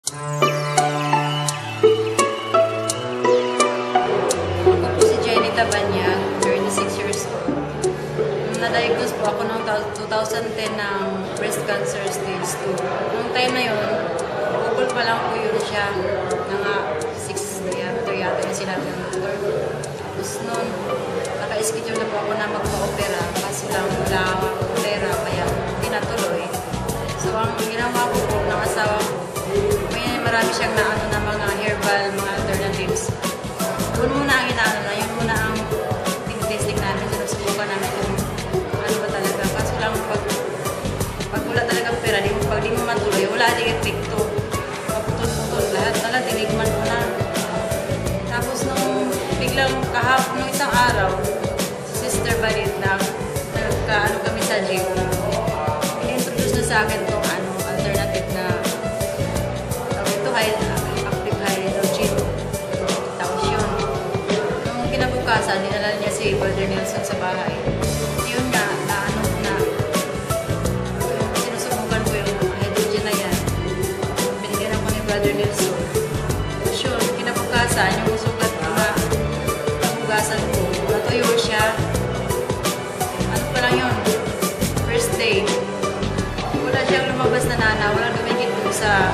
Ako po si Jenny Tabanyag, 36 years old. Na-diagnose po ako noong 2010 ng breast cancer stage 2. Noong time na yun, bukol pa lang po yun siya. Mga 6 diameter yata yung sinabi ng doktor. Tapos noon, naka-schedule na po ako na magpa-opera. Kasi lang wala akong pera, kaya hindi natuloy. So ang ginawa ko po ng asawa ko, marami siyang naano na mga herbal, mga alternatives. Doon muna ang inaano na, yun muna ang tinitesting namin, sinusubukan namin kung ano ba talaga. Kaso lang, pag wala talagang pera, pag di mo matuloy, wala din epekto. Maputol-putol, lahat talaga, tinigman ko na. Tapos nung biglang kahapon, nung isang araw, si Sister Balit na nagka-ano kami sa gym, in-introduce na sa akin itong alternative na active hydrogen. Tapos yun. Nung kinabukasan, dinala niya si Brother Nelson sa bahay. Yun nga, sinusubukan ko yung hydrogen na yan. Binigyan ako ni Brother Nelson. Tapos yun, kinabukasan, yung sugat na nabugasan ko, natuyo siya. Ano pa lang yun? First day. Wala siyang lumabas na nana, walang dumikit dun sa